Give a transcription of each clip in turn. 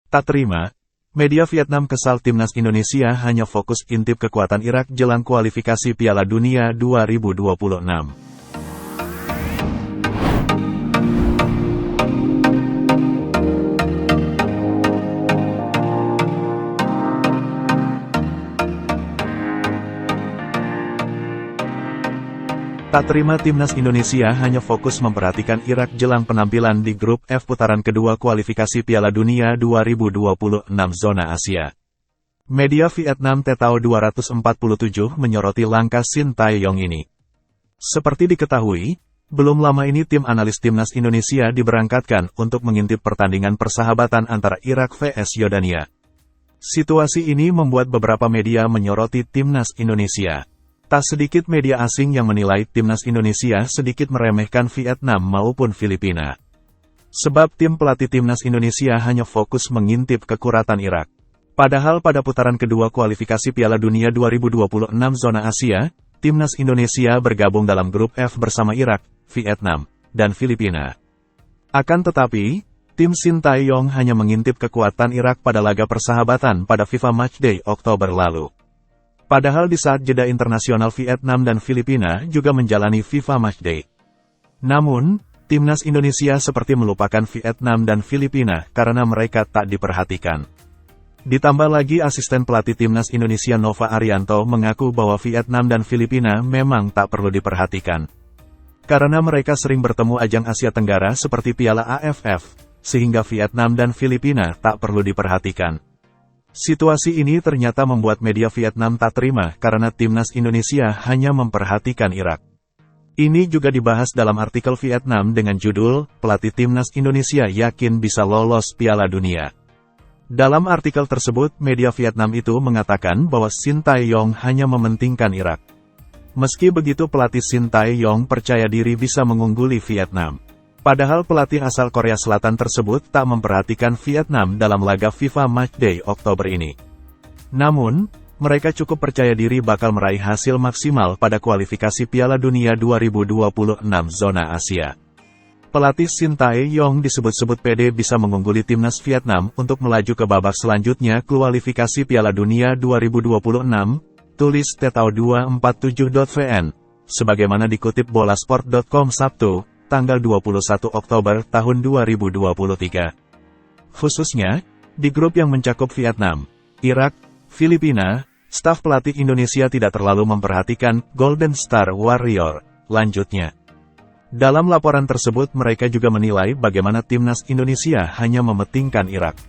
Tak terima, media Vietnam kesal timnas Indonesia hanya fokus intip kekuatan Irak jelang kualifikasi Piala Dunia 2026. Tak terima timnas Indonesia hanya fokus memperhatikan Irak jelang penampilan di grup F putaran kedua kualifikasi Piala Dunia 2026 zona Asia. Media Vietnam Tetao 247 menyoroti langkah Shin Tae-yong ini. Seperti diketahui, belum lama ini tim analis timnas Indonesia diberangkatkan untuk mengintip pertandingan persahabatan antara Irak vs Yordania. Situasi ini membuat beberapa media menyoroti timnas Indonesia. Tak sedikit media asing yang menilai timnas Indonesia sedikit meremehkan Vietnam maupun Filipina. Sebab tim pelatih timnas Indonesia hanya fokus mengintip kekuratan Irak. Padahal pada putaran kedua kualifikasi Piala Dunia 2026 zona Asia, timnas Indonesia bergabung dalam grup F bersama Irak, Vietnam, dan Filipina. Akan tetapi, tim Shin Tae-yong hanya mengintip kekuatan Irak pada laga persahabatan pada FIFA Matchday Oktober lalu. Padahal di saat jeda internasional Vietnam dan Filipina juga menjalani FIFA Matchday. Namun, timnas Indonesia seperti melupakan Vietnam dan Filipina karena mereka tak diperhatikan. Ditambah lagi asisten pelatih timnas Indonesia Nova Arianto mengaku bahwa Vietnam dan Filipina memang tak perlu diperhatikan. Karena mereka sering bertemu ajang Asia Tenggara seperti Piala AFF, sehingga Vietnam dan Filipina tak perlu diperhatikan. Situasi ini ternyata membuat media Vietnam tak terima karena timnas Indonesia hanya memperhatikan Irak. Ini juga dibahas dalam artikel Vietnam dengan judul, Pelatih Timnas Indonesia Yakin Bisa Lolos Piala Dunia. Dalam artikel tersebut, media Vietnam itu mengatakan bahwa Shin Tae-yong hanya mementingkan Irak. Meski begitu pelatih Shin Tae-yong percaya diri bisa mengungguli Vietnam. Padahal pelatih asal Korea Selatan tersebut tak memperhatikan Vietnam dalam laga FIFA Matchday Oktober ini. Namun, mereka cukup percaya diri bakal meraih hasil maksimal pada kualifikasi Piala Dunia 2026 zona Asia. Pelatih Shin Tae-yong disebut-sebut pede bisa mengungguli timnas Vietnam untuk melaju ke babak selanjutnya kualifikasi Piala Dunia 2026, tulis Tetao247.vn, sebagaimana dikutip bolasport.com Sabtu, tanggal 21 Oktober tahun 2023. Khususnya, di grup yang mencakup Vietnam, Irak, Filipina, staf pelatih Indonesia tidak terlalu memperhatikan Golden Star Warrior, lanjutnya. Dalam laporan tersebut mereka juga menilai bagaimana timnas Indonesia hanya mementingkan Irak.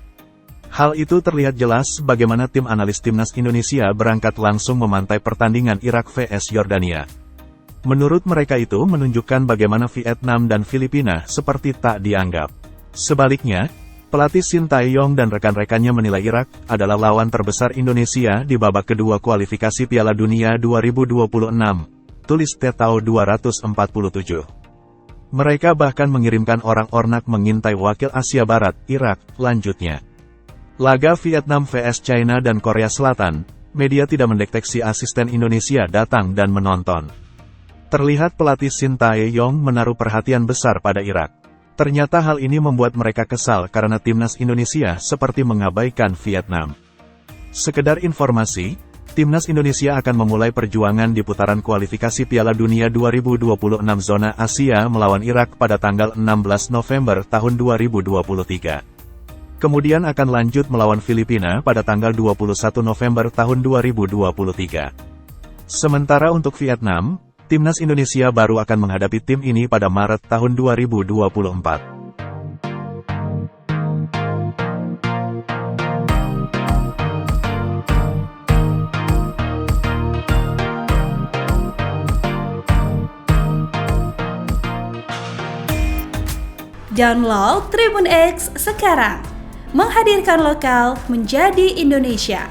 Hal itu terlihat jelas bagaimana tim analis timnas Indonesia berangkat langsung memantai pertandingan Irak vs Yordania. Menurut mereka itu menunjukkan bagaimana Vietnam dan Filipina seperti tak dianggap. Sebaliknya, pelatih Shin Tae-yong dan rekan-rekannya menilai Irak adalah lawan terbesar Indonesia di babak kedua kualifikasi Piala Dunia 2026, tulis Tetao 247. Mereka bahkan mengirimkan orang ornak mengintai wakil Asia Barat, Irak, lanjutnya. Laga Vietnam vs China dan Korea Selatan, media tidak mendeteksi asisten Indonesia datang dan menonton. Terlihat pelatih Shin Tae-yong menaruh perhatian besar pada Irak. Ternyata hal ini membuat mereka kesal karena timnas Indonesia seperti mengabaikan Vietnam. Sekedar informasi, timnas Indonesia akan memulai perjuangan di putaran kualifikasi Piala Dunia 2026 zona Asia melawan Irak pada tanggal 16 November tahun 2023. Kemudian akan lanjut melawan Filipina pada tanggal 21 November tahun 2023. Sementara untuk Vietnam, timnas Indonesia baru akan menghadapi tim ini pada Maret tahun 2024. Download Tribun X sekarang, menghadirkan lokal menjadi Indonesia.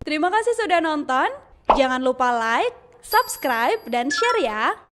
Terima kasih sudah nonton. Jangan lupa like, subscribe, dan share ya!